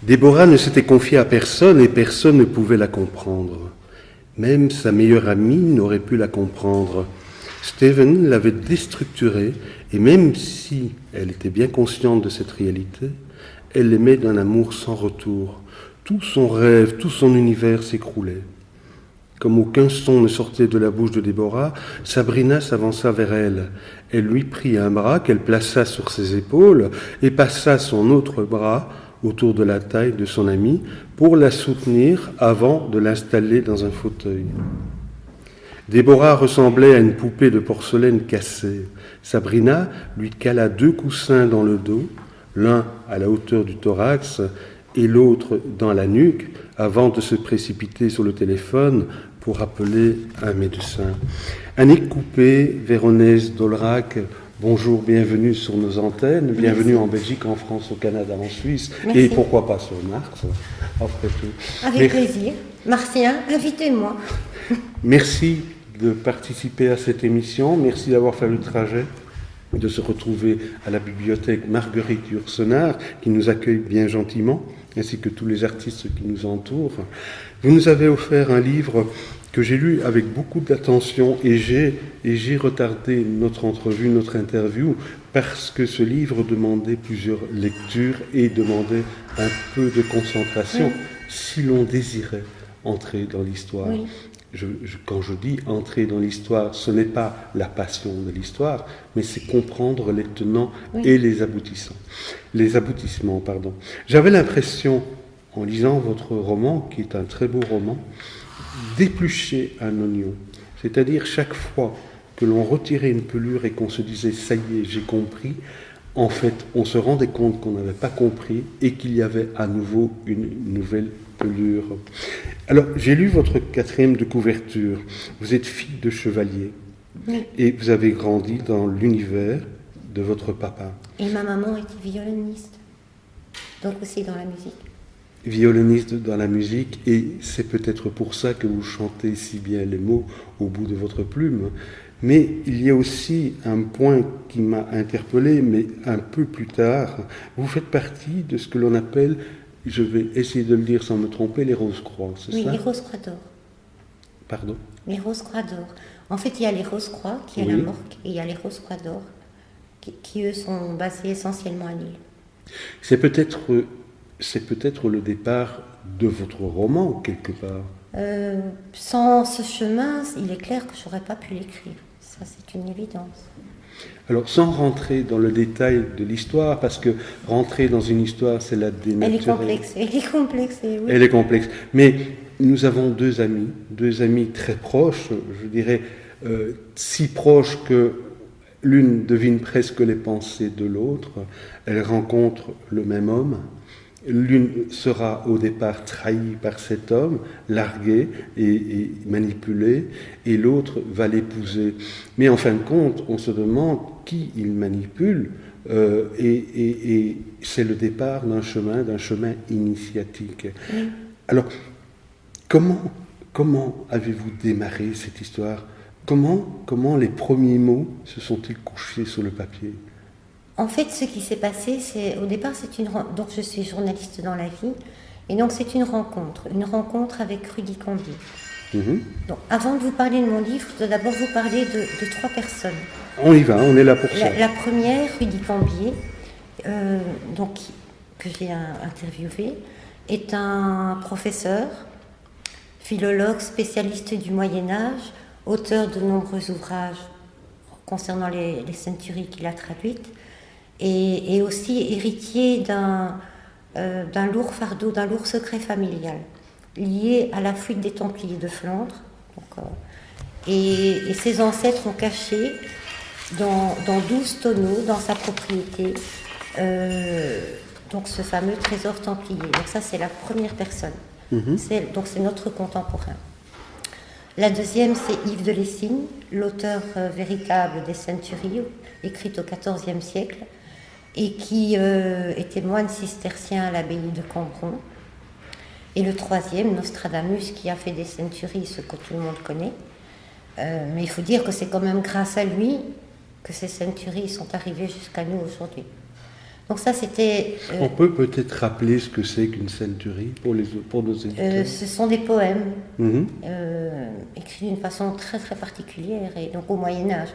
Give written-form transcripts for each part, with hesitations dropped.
Déborah ne s'était confiée à personne et personne ne pouvait la comprendre. Même sa meilleure amie n'aurait pu la comprendre. Steven l'avait déstructurée et même si elle était bien consciente de cette réalité, elle l'aimait d'un amour sans retour. Tout son rêve, tout son univers s'écroulait. Comme aucun son ne sortait de la bouche de Déborah, Sabrina s'avança vers elle. Elle lui prit un bras qu'elle plaça sur ses épaules et passa son autre bras autour de la taille de son amie pour la soutenir avant de l'installer dans un fauteuil. Déborah ressemblait à une poupée de porcelaine cassée. Sabrina lui cala 2 coussins dans le dos, l'un à la hauteur du thorax et l'autre dans la nuque, avant de se précipiter sur le téléphone pour appeler un médecin. Annick Coupé, Véronèse Dolrac, bonjour, bienvenue sur nos antennes, bienvenue en Belgique, en France, au Canada, en Suisse, Merci. Et pourquoi pas sur Mars, après tout. Avec plaisir. Martien, invitez-moi. Merci de participer à cette émission, merci d'avoir fait le trajet, de se retrouver à la bibliothèque Marguerite Yourcenar, qui nous accueille bien gentiment, ainsi que tous les artistes qui nous entourent. Vous nous avez offert un livre que j'ai lu avec beaucoup d'attention et j'ai retardé notre entrevue, notre interview, parce que ce livre demandait plusieurs lectures et demandait un peu de concentration, si l'on désirait entrer dans l'histoire. Oui. Quand je dis entrer dans l'histoire, ce n'est pas la passion de l'histoire, mais c'est comprendre les tenants et les aboutissants. Les aboutissements, pardon. J'avais l'impression, en lisant votre roman, qui est un très beau roman, d'éplucher un oignon. C'est-à-dire chaque fois que l'on retirait une pelure et qu'on se disait « ça y est, j'ai compris », en fait, on se rendait compte qu'on n'avait pas compris et qu'il y avait à nouveau une nouvelle pelure. Alors, j'ai lu votre 4e de couverture. Vous êtes fille de chevalier et vous avez grandi dans l'univers de votre papa. Et ma maman était violoniste, donc aussi dans la musique. Violoniste dans la musique, et c'est peut-être pour ça que vous chantez si bien les mots au bout de votre plume. Mais il y a aussi un point qui m'a interpellé, mais un peu plus tard. Vous faites partie de ce que l'on appelle, je vais essayer de le dire sans me tromper, les Rose-Croix, c'est ça? Oui, les Rose-Croix d'or. Pardon? Les Rose-Croix d'or. En fait, il y a les Rose-Croix, qui est la Morque, et il y a les Rose-Croix d'or, qui eux sont basés essentiellement à Lille. C'est peut-être le départ de votre roman, quelque part. Sans ce chemin, il est clair que je n'aurais pas pu l'écrire. Ça, c'est une évidence. Alors, sans rentrer dans le détail de l'histoire, parce que rentrer dans une histoire, c'est la dénaturer. Elle est complexée, oui. Elle est complexe. Mais nous avons 2 amis très proches, je dirais si proches que l'une devine presque les pensées de l'autre. Elles rencontrent le même homme. L'une sera au départ trahie par cet homme, larguée et manipulée, et l'autre va l'épouser. Mais en fin de compte, on se demande qui il manipule, et c'est le départ d'un chemin initiatique. Oui. Alors, comment avez-vous démarré cette histoire ? Comment les premiers mots se sont-ils couchés sur le papier ? En fait, ce qui s'est passé, au départ, donc je suis journaliste dans la vie, et donc c'est une rencontre avec Rudy Cambier. Donc, avant de vous parler de mon livre, je dois d'abord vous parler de 3 personnes. On y va, on est là pour ça. La première, Rudy Cambier, donc, que j'ai interviewé, est un professeur, philologue, spécialiste du Moyen-Âge, auteur de nombreux ouvrages concernant les centuries qu'il a traduites, et aussi héritier d'un lourd fardeau, d'un lourd secret familial, lié à la fuite des Templiers de Flandre. Donc, et ses ancêtres ont caché dans 12 tonneaux, dans sa propriété, donc ce fameux trésor templier. Donc ça, c'est la première personne. Donc c'est notre contemporain. La deuxième, c'est Yves de Lessing, l'auteur véritable des Centuries, écrite au XIVe siècle, et qui était moine cistercien à l'abbaye de Cambron. Et le troisième, Nostradamus, qui a fait des Centuries, ce que tout le monde connaît. Mais il faut dire que c'est quand même grâce à lui que ces Centuries sont arrivées jusqu'à nous aujourd'hui. Donc ça, c'était... On peut peut-être rappeler ce que c'est qu'une centurie pour nos éditeurs. Ce sont des poèmes écrits d'une façon très très particulière, et donc au Moyen-Âge.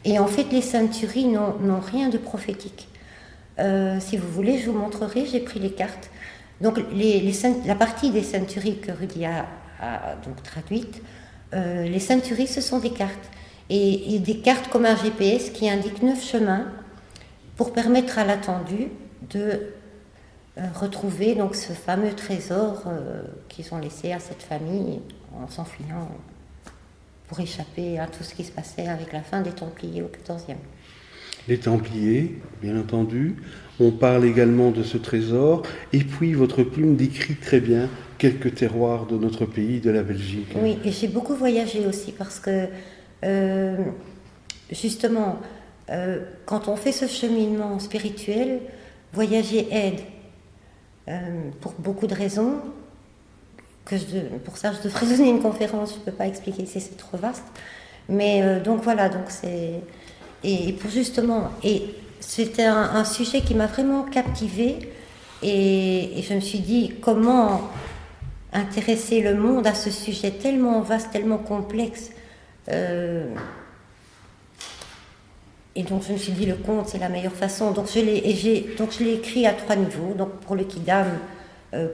Et en fait, les centuries n'ont rien de prophétique. Si vous voulez, je vous montrerai, j'ai pris les cartes. Donc la partie des centuries que Rudy a donc traduite, les centuries, ce sont des cartes. Et des cartes comme un GPS qui indiquent 9 chemins pour permettre à l'attendu de retrouver donc ce fameux trésor qu'ils ont laissé à cette famille en s'enfuyant pour échapper à tout ce qui se passait avec la fin des Templiers au XIVe. Les Templiers, bien entendu. On parle également de ce trésor. Et puis, votre plume décrit très bien quelques terroirs de notre pays, de la Belgique. Oui, et j'ai beaucoup voyagé aussi parce que, justement, quand on fait ce cheminement spirituel, voyager aide pour beaucoup de raisons. Pour ça, je devrais donner une conférence, je ne peux pas expliquer ici, c'est trop vaste. Mais donc voilà, donc c'est... Et pour justement... Et c'était un sujet qui m'a vraiment captivée, et je me suis dit, comment intéresser le monde à ce sujet tellement vaste, tellement complexe. Et donc je me suis dit, le conte, c'est la meilleure façon. Donc je l'ai écrit à 3 niveaux. Donc pour le Kidam,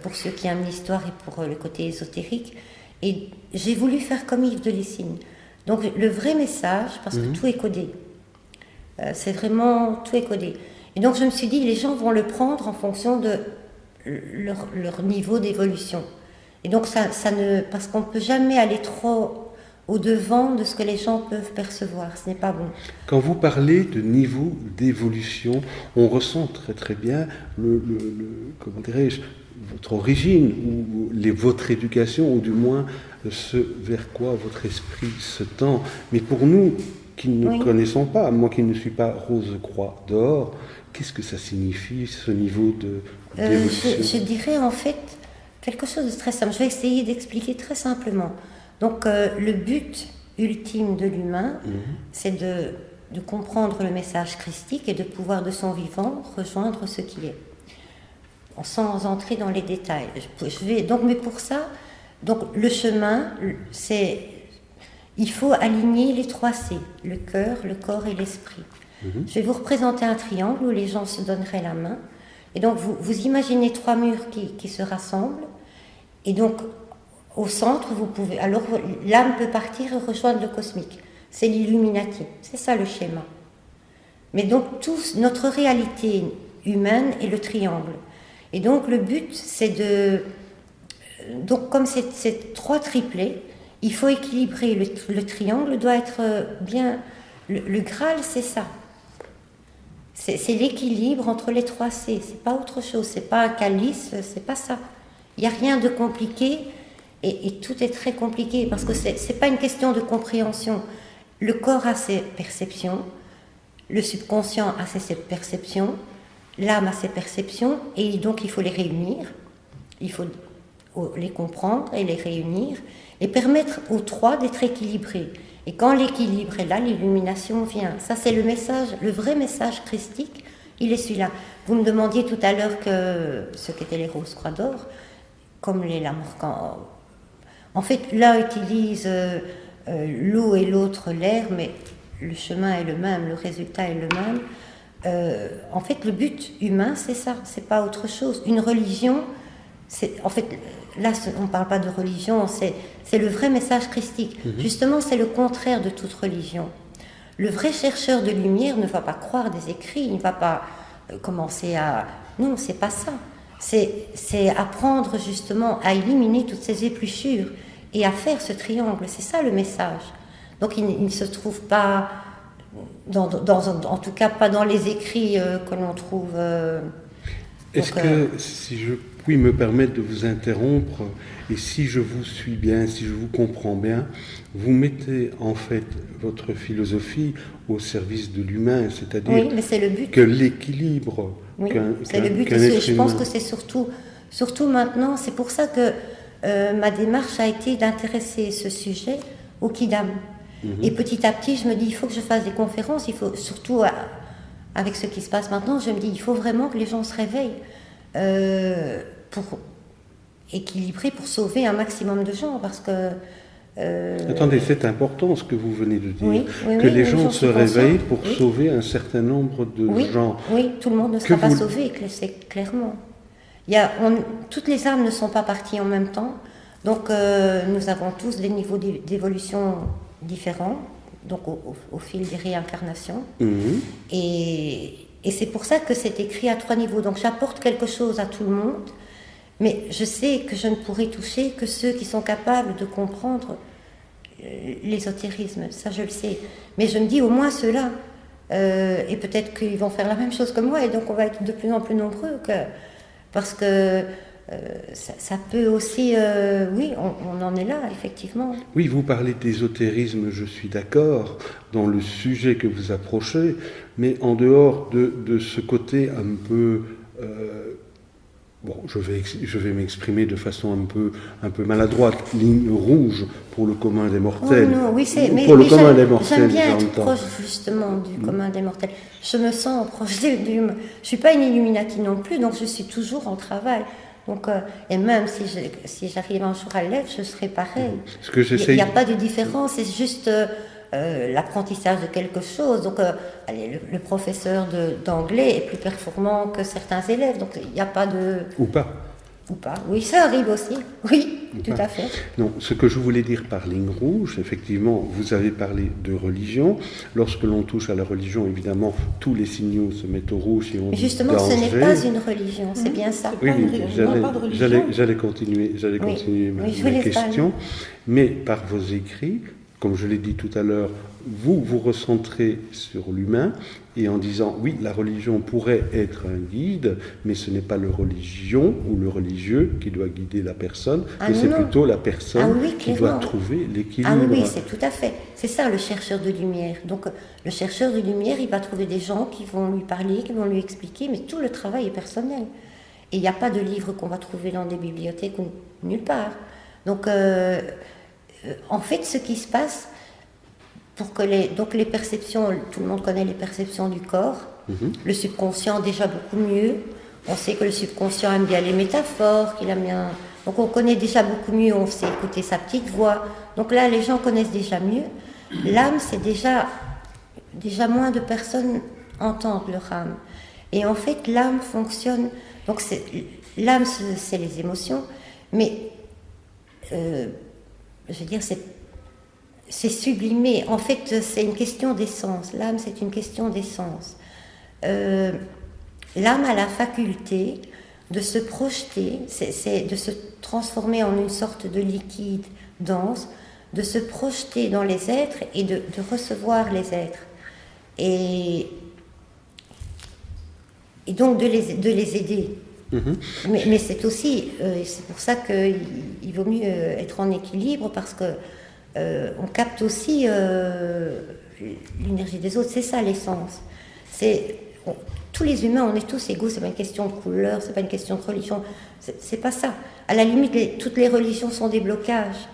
pour ceux qui aiment l'histoire, et pour le côté ésotérique. Et j'ai voulu faire comme Yves de Lessing. Donc le vrai message, parce que tout est codé. C'est vraiment, tout est codé. Et donc je me suis dit, les gens vont le prendre en fonction de leur niveau d'évolution. Et donc parce qu'on ne peut jamais aller trop au-devant de ce que les gens peuvent percevoir, ce n'est pas bon. Quand vous parlez de niveau d'évolution, on ressent très très bien comment dirais-je, votre origine, ou votre éducation, ou du moins ce vers quoi votre esprit se tend. Mais pour nous, qui ne connaissons pas, moi qui ne suis pas Rose-Croix d'Or, qu'est-ce que ça signifie, ce niveau d'évolution? Je dirais en fait quelque chose de très simple. Je vais essayer d'expliquer très simplement. Donc le but ultime de l'humain, c'est de comprendre le message christique et de pouvoir de son vivant rejoindre ce qu'il est, sans entrer dans les détails. Mais pour ça, donc le chemin, c'est... Il faut aligner les 3 C, le cœur, le corps et l'esprit. Je vais vous représenter un triangle où les gens se donneraient la main. Et donc vous imaginez 3 murs qui se rassemblent. Et donc au centre, alors l'âme peut partir et rejoindre le cosmique. C'est l'Illuminati, c'est ça le schéma. Mais donc notre réalité humaine est le triangle. Et donc le but, c'est donc comme c'est 3 triplés, il faut équilibrer. Le triangle doit être bien... Le Graal, c'est ça. C'est l'équilibre entre les 3 C. C'est pas autre chose. C'est pas un calice, c'est pas ça. Il n'y a rien de compliqué, et tout est très compliqué parce que c'est pas une question de compréhension. Le corps a ses perceptions, le subconscient a ses perceptions, l'âme a ses perceptions, et donc il faut les réunir. Il faut les comprendre et les réunir, et permettre aux 3 d'être équilibrés. Et quand l'équilibre est là, l'illumination vient. Ça, c'est le message, le vrai message christique, il est celui-là. Vous me demandiez tout à l'heure ce qu'étaient les roses croix d'or, comme les Lamarck. En fait, l'un utilise l'eau et l'autre l'air, mais le chemin est le même, le résultat est le même. En fait, le but humain, c'est ça, c'est pas autre chose. Une religion, en fait, là, on ne parle pas de religion, c'est le vrai message christique. Justement, c'est le contraire de toute religion. Le vrai chercheur de lumière ne va pas croire des écrits, il ne va pas commencer à... Non, c'est pas ça. C'est apprendre justement à éliminer toutes ces épluchures et à faire ce triangle. C'est ça le message. Donc il ne se trouve pas, en tout cas pas dans les écrits que l'on trouve... Est-ce que, si je puis me permettre de vous interrompre, et si je vous suis bien, si je vous comprends bien, vous mettez en fait votre philosophie au service de l'humain, c'est-à-dire oui, mais c'est le but. Que l'équilibre... Oui, c'est le but. Je pense que c'est surtout maintenant, c'est pour ça que ma démarche a été d'intéresser ce sujet au Kidam. Et petit à petit, je me dis, il faut que je fasse des conférences, il faut surtout... Avec ce qui se passe maintenant, je me dis, il faut vraiment que les gens se réveillent pour équilibrer, pour sauver un maximum de gens, parce que... Attendez, c'est important ce que vous venez de dire, oui, que les gens se réveillent pour sauver un certain nombre de gens. Oui, tout le monde ne sera pas sauvé, c'est clairement. Toutes les âmes ne sont pas parties en même temps, donc nous avons tous des niveaux d'évolution différents. Donc au fil des réincarnations. Et c'est pour ça que c'est écrit à 3 niveaux. Donc j'apporte quelque chose à tout le monde, mais je sais que je ne pourrai toucher que ceux qui sont capables de comprendre l'ésotérisme, ça je le sais. Mais je me dis au moins ceux-là, et peut-être qu'ils vont faire la même chose que moi, et donc on va être de plus en plus nombreux, parce que ça peut aussi... oui, on en est là, effectivement. Oui, vous parlez d'ésotérisme, je suis d'accord, dans le sujet que vous approchez, mais en dehors de ce côté un peu... bon, je vais m'exprimer de façon un peu maladroite, ligne rouge pour le commun des mortels. Oh non, oui, pour le commun des mortels, j'aime bien être proche justement du commun des mortels. Je me sens proche du... Je ne suis pas une Illuminati non plus, donc je suis toujours en travail. Donc, et même si j'arrive un jour à l'être, je serai pareil. Il n'y a pas de différence, c'est juste l'apprentissage de quelque chose. Donc, le professeur d'anglais est plus performant que certains élèves, donc il n'y a pas de... Ou pas. Ou pas, oui, ça arrive aussi, oui, tout à fait. Non, ce que je voulais dire par ligne rouge, effectivement, vous avez parlé de religion. Lorsque l'on touche à la religion, évidemment, tous les signaux se mettent au rouge et on dit justement, danger. Ce n'est pas une religion, c'est bien ça. Oui, j'allais continuer ma question, mais par vos écrits, comme je l'ai dit tout à l'heure, vous recentrez sur l'humain et en disant, oui, la religion pourrait être un guide, mais ce n'est pas le religion ou le religieux qui doit guider la personne, mais c'est plutôt la personne qui doit trouver l'équilibre. Ah oui, c'est tout à fait. C'est ça, le chercheur de lumière. Donc, le chercheur de lumière, il va trouver des gens qui vont lui parler, qui vont lui expliquer, mais tout le travail est personnel. Et il n'y a pas de livre qu'on va trouver dans des bibliothèques ou nulle part. Donc, en fait, ce qui se passe... Donc les perceptions, tout le monde connaît les perceptions du corps, le subconscient déjà beaucoup mieux, on sait que le subconscient aime bien les métaphores, qu'il aime bien... Donc on connaît déjà beaucoup mieux, on sait écouter sa petite voix, donc là les gens connaissent déjà mieux. L'âme, c'est déjà moins de personnes entendent leur âme. Et en fait l'âme fonctionne, donc l'âme c'est les émotions, mais je veux dire c'est sublimé. En fait, c'est une question d'essence. L'âme, c'est une question d'essence. L'âme a la faculté de se projeter, c'est de se transformer en une sorte de liquide dense, de se projeter dans les êtres et de recevoir les êtres. Et donc de les aider. Mais c'est aussi, c'est pour ça qu'il vaut mieux être en équilibre, parce que on capte aussi l'énergie des autres, c'est ça l'essence. Tous les humains, on est tous égaux, c'est pas une question de couleur, c'est pas une question de religion, c'est pas ça. À la limite, toutes les religions sont des blocages.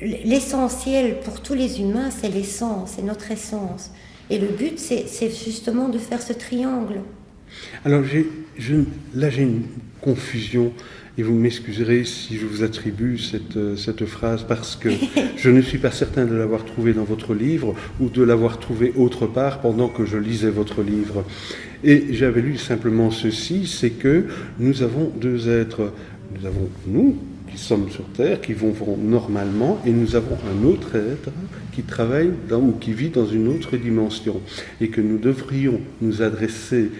L'essentiel pour tous les humains, c'est l'essence, c'est notre essence. Et le but, c'est justement de faire ce triangle. Alors là j'ai une confusion, et vous m'excuserez si je vous attribue cette phrase, parce que je ne suis pas certain de l'avoir trouvée dans votre livre ou de l'avoir trouvée autre part pendant que je lisais votre livre. Et j'avais lu simplement ceci, c'est que nous avons deux êtres. Nous avons nous, qui sommes sur Terre, qui vont normalement, et nous avons un autre être qui travaille ou qui vit dans une autre dimension. Et que nous devrions nous adresser,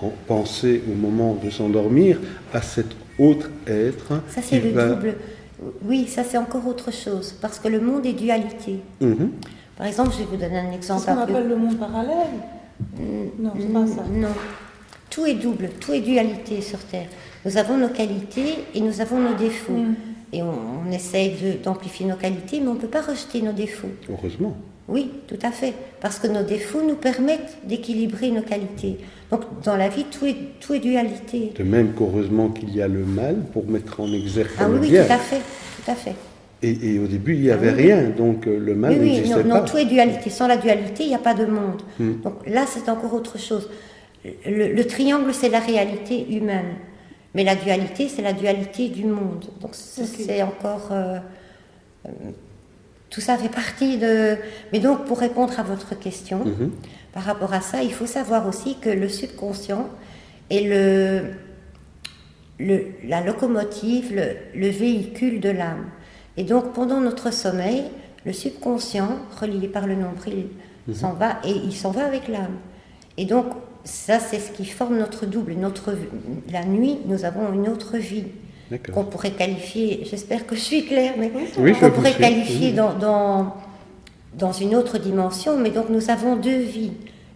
en penser au moment de s'endormir, à cet autre être. Ça, c'est le double. Oui, ça, c'est encore autre chose, parce que le monde est dualité. Mm-hmm. Par exemple, je vais vous donner un exemple. C'est ce qu'on appelle le monde parallèle. Non, c'est pas ça. Non. Tout est double, tout est dualité sur Terre. Nous avons nos qualités et nous avons nos défauts. Et on essaye d'amplifier nos qualités, mais on ne peut pas rejeter nos défauts. Heureusement. Oui, tout à fait. Parce que nos défauts nous permettent d'équilibrer nos qualités. Donc, dans la vie, tout est dualité. De même qu'heureusement qu'il y a le mal pour mettre en exergue le oui, bien. tout à fait. Et au début, il n'y avait rien, donc le mal n'existait pas. Non, tout est dualité. Sans la dualité, il n'y a pas de monde. Donc là, c'est encore autre chose. Le triangle, c'est la réalité humaine. Mais la dualité, c'est la dualité du monde. Donc c'est encore... tout ça fait partie de... Mais donc, pour répondre à votre question, par rapport à ça, il faut savoir aussi que le subconscient est la locomotive, le véhicule de l'âme. Et donc, pendant notre sommeil, le subconscient, relié par le nombril, s'en va, et il s'en va avec l'âme. Et donc, ça, c'est ce qui forme notre double. La nuit, nous avons une autre vie qu'on pourrait qualifier, j'espère que je suis claire, mais qu'on pourrait qualifier dans une autre dimension. Mais donc, nous avons deux vies,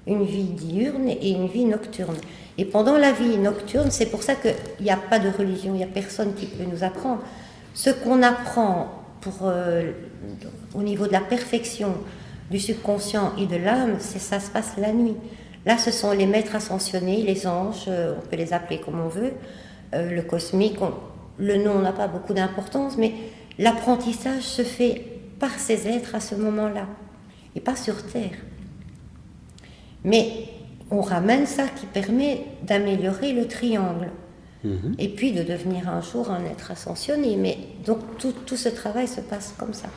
une vie diurne et une vie nocturne. Et pendant la vie nocturne, c'est pour ça qu'il n'y a pas de religion, il n'y a personne qui peut nous apprendre. Ce qu'on apprend au niveau de la perfection du subconscient et de l'âme, ça se passe la nuit. Là, ce sont les maîtres ascensionnés, les anges, on peut les appeler comme on veut, le cosmique, le nom n'a pas beaucoup d'importance, mais l'apprentissage se fait par ces êtres à ce moment-là, et pas sur Terre. Mais on ramène ça qui permet d'améliorer le triangle. Et puis de devenir un jour un être ascensionné. Mais donc tout ce travail se passe comme ça.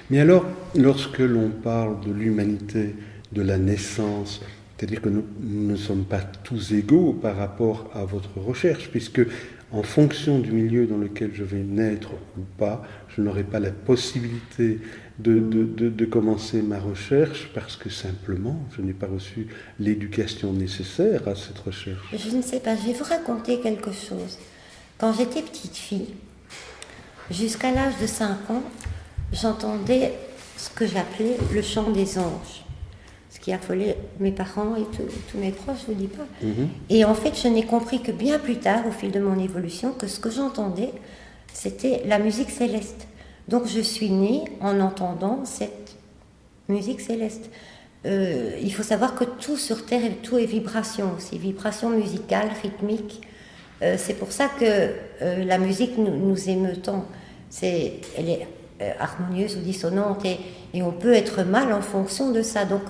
Mais alors, lorsque l'on parle de l'humanité, de la naissance, c'est-à-dire que nous ne sommes pas tous égaux par rapport à votre recherche, puisque en fonction du milieu dans lequel je vais naître ou pas, je n'aurai pas la possibilité de commencer ma recherche parce que simplement, je n'ai pas reçu l'éducation nécessaire à cette recherche. Je ne sais pas, je vais vous raconter quelque chose. Quand j'étais petite fille, jusqu'à l'âge de 5 ans, j'entendais ce que j'appelais le chant des anges. Ce qui affolait mes parents et tous mes proches, je ne vous dis pas. Et en fait, je n'ai compris que bien plus tard, au fil de mon évolution, que ce que j'entendais, c'était la musique céleste. Donc je suis née en entendant cette musique céleste. Il faut savoir que tout sur Terre, tout est vibration aussi, vibration musicale, rythmique. C'est pour ça que la musique nous émeut tant. Elle est harmonieuse ou dissonante et on peut être mal en fonction de ça. Donc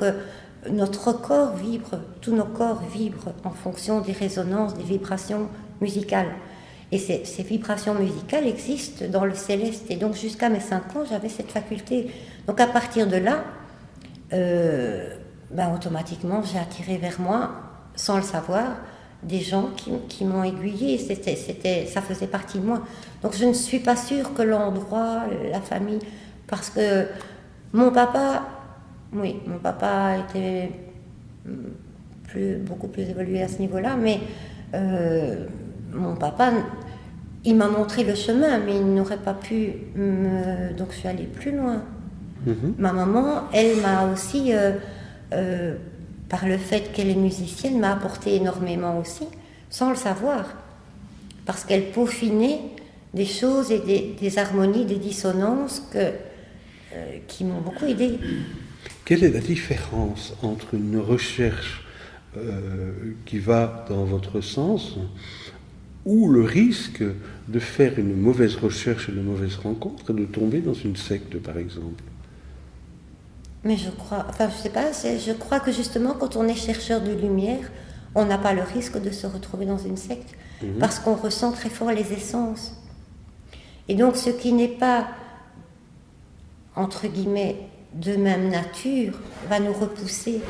notre corps vibre, tous nos corps vibrent en fonction des résonances, des vibrations musicales. Et ces vibrations musicales existent dans le céleste. Et donc jusqu'à mes 5 ans, j'avais cette faculté. Donc à partir de là, automatiquement, j'ai attiré vers moi, sans le savoir, des gens qui m'ont aiguillée. Ça faisait partie de moi. Donc je ne suis pas sûre que l'endroit, la famille, parce que mon papa était beaucoup plus évolué à ce niveau-là, mais mon papa, il m'a montré le chemin, mais il n'aurait pas pu donc je suis allée plus loin. Ma maman, elle m'a aussi, par le fait qu'elle est musicienne, m'a apporté énormément aussi, sans le savoir, parce qu'elle peaufinait des choses et des harmonies, des dissonances qui m'ont beaucoup aidée. Quelle est la différence entre une recherche qui va dans votre sens ou le risque de faire une mauvaise recherche et une mauvaise rencontre et de tomber dans une secte, par exemple? Mais je crois, enfin je sais pas, je crois que justement quand on est chercheur de lumière, on n'a pas le risque de se retrouver dans une secte, parce qu'on ressent très fort les essences. Et donc ce qui n'est pas, entre guillemets, de même nature, va nous repousser.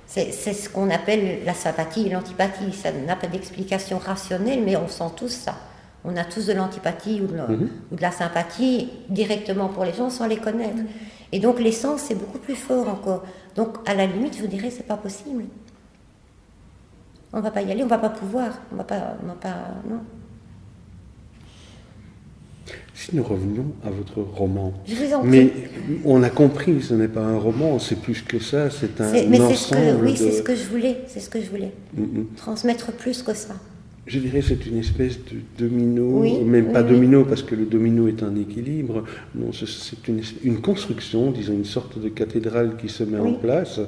C'est ce qu'on appelle la sympathie et l'antipathie. Ça n'a pas d'explication rationnelle, mais on sent tous ça. On a tous de l'antipathie ou de la sympathie directement pour les gens sans les connaître. Et donc l'essence, c'est beaucoup plus fort encore. Donc à la limite, je vous dirais, c'est pas possible. On va pas y aller, on va pas pouvoir. On va pas, non. Si nous revenions à votre roman, Je vous en prie. mais on a compris, ce n'est pas un roman, c'est plus que ça, c'est un ensemble. Oui, c'est ce que je voulais, transmettre plus que ça. Je dirais que c'est une espèce de domino, Oui, même pas oui. domino parce que le domino est un équilibre, non, c'est une construction, disons une sorte de cathédrale qui se met en place.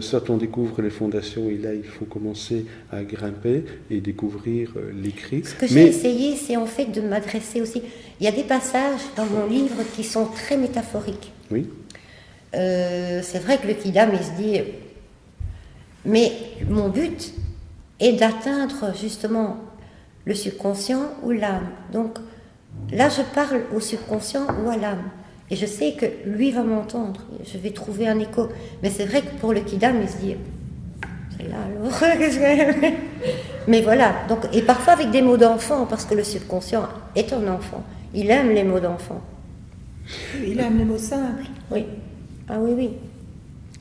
Soit on découvre les fondations et là il faut commencer à grimper et découvrir l'écrit. Ce que j'ai essayé, c'est en fait de m'adresser aussi. Il y a des passages dans mon livre qui sont très métaphoriques. Oui. C'est vrai que le Kidam, il se dit... Mais mon but est d'atteindre justement le subconscient ou l'âme. Donc là, je parle au subconscient ou à l'âme. Et je sais que lui va m'entendre. Je vais trouver un écho. Mais c'est vrai que pour le Kidam, il se dit... C'est là alors... Mais voilà. Donc, et parfois avec des mots d'enfant, parce que le subconscient est un enfant. Il aime les mots d'enfant. Il aime les mots simples. Oui. Ah oui, oui.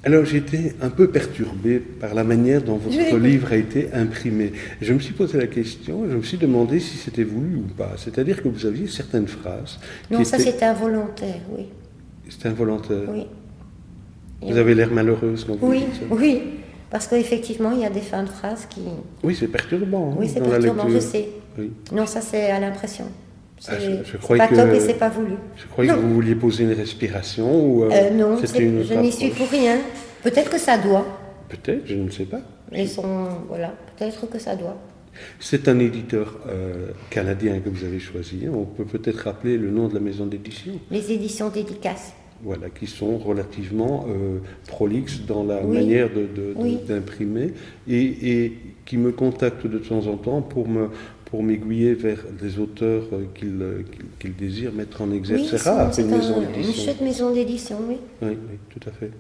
Alors j'étais un peu perturbé par la manière dont votre livre a été imprimé. Je me suis posé la question, je me suis demandé si c'était voulu ou pas. C'est-à-dire que vous aviez certaines phrases... Non, ça c'était involontaire, oui. C'était involontaire. Oui. Vous avez l'air malheureuse quand vous dites ça. Oui, parce qu'effectivement, il y a des fins de phrases qui... Oui, c'est perturbant. Oui, c'est dans la perturbant, je lecture. sais. Oui. Non, ça c'est à l'impression. Je C'est pas top et c'est pas voulu. Je croyais que vous vouliez poser une respiration ou non, c'était une autre je n'y suis approche. pour rien. Peut-être que ça doit. Peut-être, je ne sais pas. Voilà, peut-être que ça doit. C'est un éditeur canadien que vous avez choisi. On peut peut-être rappeler le nom de la maison d'édition. Les éditions dédicaces. Voilà, qui sont relativement prolixes dans la manière d'imprimer et qui me contactent de temps en temps pour m'aiguiller vers des auteurs qu'ils désirent mettre en exergue. Oui, c'est rare, c'est une maison une d'édition. chouette maison d'édition, oui. Oui, tout à fait.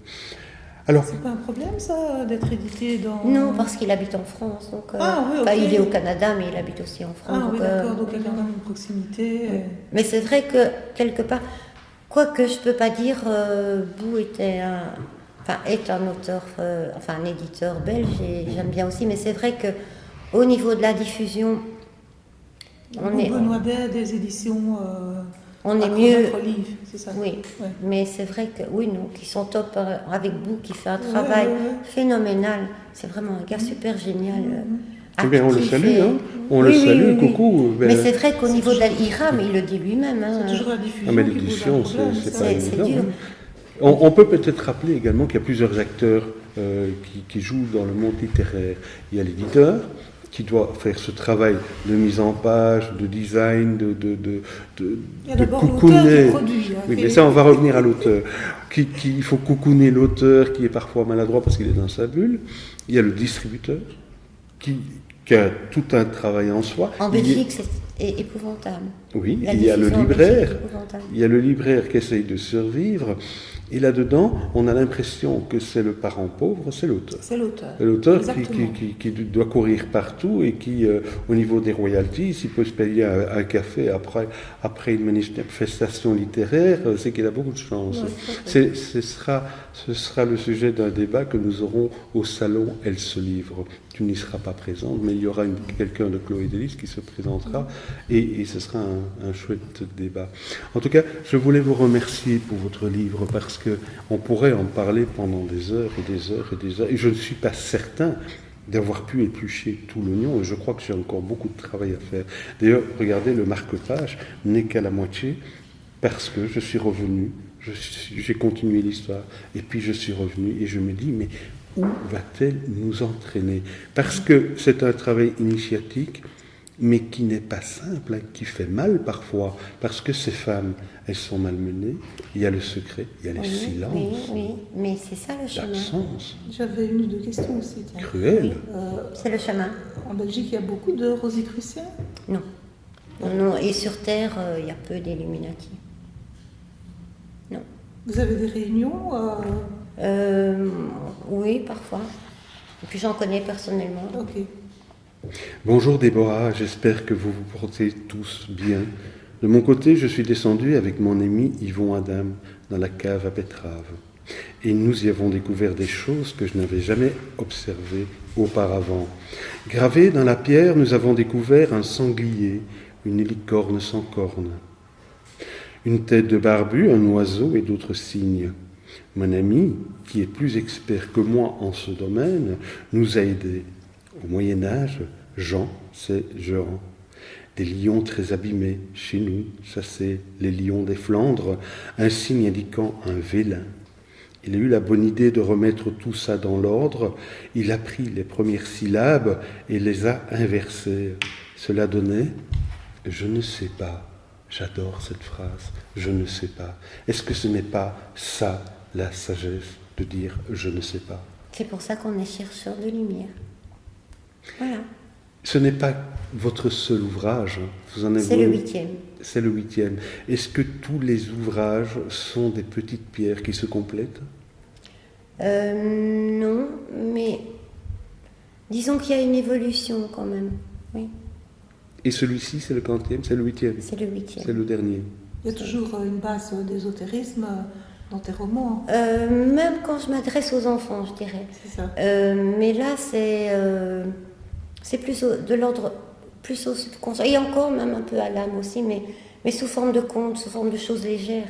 Alors, C'est pas un problème ça d'être édité dans... Non, parce qu'il habite en France. Donc, oui, enfin, ok. il est au Canada, mais il habite aussi en France. Ah oui, donc, d'accord, donc il y a quand même une proximité. Mais c'est vrai que, quelque part, quoique je ne peux pas dire, Bou est un auteur, un éditeur belge, et j'aime bien aussi, mais c'est vrai qu'au niveau de la diffusion, Benoît Baird, des éditions... on est à mieux. Notre livre, c'est ça. Oui, Ouais. mais c'est vrai que, qui sont top avec Bou, qui fait un travail phénoménal. C'est vraiment un gars super génial. eh bien, on le actif salue, et- hein. On le salue, oui. coucou. Mais c'est vrai qu'au niveau de l'IRAM, il le dit lui-même. C'est toujours la diffusion. Ah, mais qui pose l'édition, un problème, c'est ça. pas C'est évident. dur. hein. On peut peut-être rappeler également qu'il y a plusieurs acteurs qui jouent dans le monde littéraire. Il y a l'éditeur qui doit faire ce travail de mise en page, de design, Il y a de d'abord l'auteur coucouner. qui produit. hein, Oui, qui- mais ça, on va revenir à l'auteur. Il faut coucouner l'auteur qui est parfois maladroit parce qu'il est dans sa bulle. Il y a le distributeur qui a tout un travail en soi. En Belgique, c'est épouvantable. Oui, La il y a le diffusion en libraire. Belgique, c'est épouvantable. Il y a le libraire qui essaye de survivre. Et là-dedans, on a l'impression que c'est le parent pauvre, c'est l'auteur. C'est l'auteur. L'auteur Exactement. qui doit courir partout et qui, au niveau des royalties, s'il peut se payer un café après une manifestation littéraire, c'est qu'il a beaucoup de chance. Ouais, Ce sera le sujet d'un débat que nous aurons au salon Elle se livre. Tu n'y seras pas présente, mais il y aura quelqu'un de Chloé Delis qui se présentera et ce sera un chouette débat. En tout cas, je voulais vous remercier pour votre livre parce qu'on pourrait en parler pendant des heures et des heures et des heures. Et je ne suis pas certain d'avoir pu éplucher tout l'oignon et je crois que j'ai encore beaucoup de travail à faire. D'ailleurs, regardez, le marque-page n'est qu'à la moitié parce que je suis revenu, j'ai continué l'histoire et puis je suis revenu et je me dis, mais où va-t-elle nous entraîner? Parce que c'est un travail initiatique mais qui n'est pas simple, hein, qui fait mal parfois, parce que ces femmes, elles sont malmenées, il y a le secret, il y a les silences, oui, mais c'est ça le chemin. l'absence, J'avais une ou deux questions aussi. Tiens. cruelle. C'est le chemin. En Belgique, il y a beaucoup de Rosicruciens. Non. Non, et sur Terre, il y a peu d'Illuminati. Non. Vous avez des réunions Oui, parfois. Et puis j'en connais personnellement. Ok. Bonjour Déborah, j'espère que vous vous portez tous bien. De mon côté, je suis descendu avec mon ami Yvon Adam dans la cave à betteraves. Et nous y avons découvert des choses que je n'avais jamais observées auparavant. Gravées dans la pierre, nous avons découvert un sanglier, une licorne sans cornes, une tête de barbu, un oiseau et d'autres signes. Mon ami, qui est plus expert que moi en ce domaine, nous a aidés. Au Moyen-Âge, Jean, c'est Jehan. Des lions très abîmés, chez nous, ça c'est les lions des Flandres, un signe indiquant un vélin. Il a eu la bonne idée de remettre tout ça dans l'ordre. Il a pris les premières syllabes et les a inversées. Cela donnait « je ne sais pas ». J'adore cette phrase, « je ne sais pas ». Est-ce que ce n'est pas ça, la sagesse, de dire « je ne sais pas ». C'est pour ça qu'on est chercheur de lumière. Voilà. Ce n'est pas votre seul ouvrage. Vous en avez C'est le 8e. C'est le 8e. Est-ce que tous les ouvrages sont des petites pierres qui se complètent ? Non, mais disons qu'il y a une évolution quand même. Oui, Et celui-ci, c'est le 40e, c'est le 8e. c'est le 8e. C'est le dernier. Il y a toujours une base d'ésotérisme dans tes romans. Même quand je m'adresse aux enfants, je dirais. C'est ça. Mais là, c'est plus de l'ordre, plus au subconscient. Et encore, même un peu à l'âme aussi, mais sous forme de contes, sous forme de choses légères.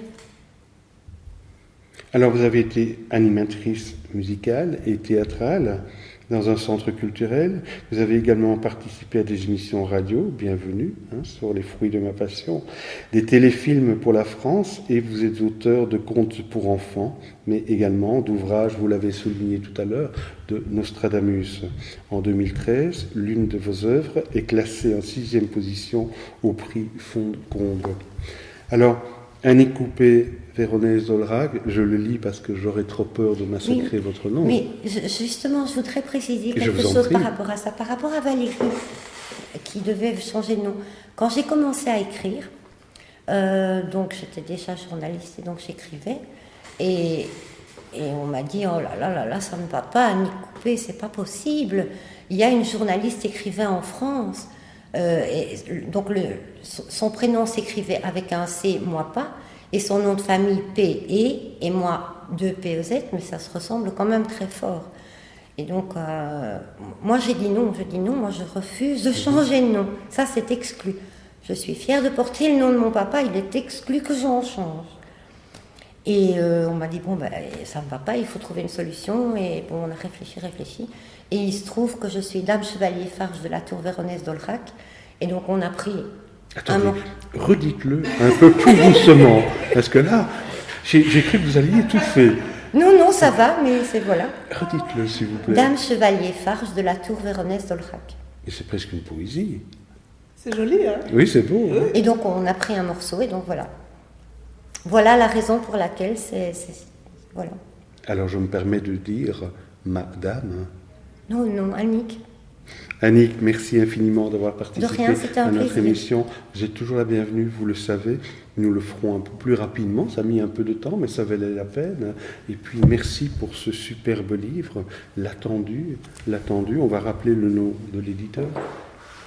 Alors, vous avez été animatrice musicale et théâtrale dans un centre culturel. Vous avez également participé à des émissions radio, bienvenue, sur les fruits de ma passion, des téléfilms pour la France, et vous êtes auteur de contes pour enfants, mais également d'ouvrages, vous l'avez souligné tout à l'heure, de Nostradamus. En 2013, l'une de vos œuvres est classée en 6e position au prix Fond de Combe. Alors, Annick Coupé, Véronèse d'Olrac, je le lis parce que j'aurais trop peur de massacrer votre nom. Mais justement, je voudrais préciser Et je quelque vous en chose prie. par rapport à ça. Par rapport à Valérie, qui devait changer de nom. Quand j'ai commencé à écrire, donc j'étais déjà journaliste et donc j'écrivais, et on m'a dit, oh là, ça ne va pas, Annick Coupé, c'est pas possible. Il y a une journaliste écrivain en France, et donc son prénom s'écrivait avec un C, moi pas, et son nom de famille P-E, et moi 2-P-E-Z, mais ça se ressemble quand même très fort. Et donc, moi j'ai dit non, moi je refuse de changer de nom. Ça c'est exclu. Je suis fière de porter le nom de mon papa, il est exclu que j'en change. Et on m'a dit, bon, ben, ça ne va pas, il faut trouver une solution. Et bon, on a réfléchi. Et il se trouve que je suis dame chevalier farge de la tour Véronèse d'Olrac. Et donc on a pris... Attendez, redites-le un peu plus doucement, parce que là, j'ai cru que vous alliez étouffer. Non, ça va, mais c'est voilà. Redites-le, s'il vous plaît. Dame chevalier farge de la tour Véronèse d'Olrac. Et c'est presque une poésie. C'est joli, hein? Oui, c'est beau. Hein. Et donc on a pris un morceau, et donc voilà. Voilà la raison pour laquelle voilà. Alors je me permets de dire madame. Non, Annick. Annick, merci infiniment d'avoir De participé rien, c'était un à notre plaisir. émission. Vous êtes toujours la bienvenue, vous le savez. Nous le ferons un peu plus rapidement. Ça a mis un peu de temps, mais ça valait la peine. Et puis merci pour ce superbe livre, L'Attendu. On va rappeler le nom de l'éditeur.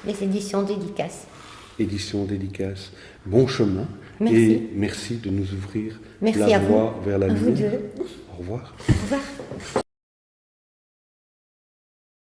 Les éditions dédicaces. Édition dédicace. Bon chemin. Merci. Et merci de nous ouvrir Merci la à voie vous. vers la À vous lumière. deux. Au revoir. Au revoir.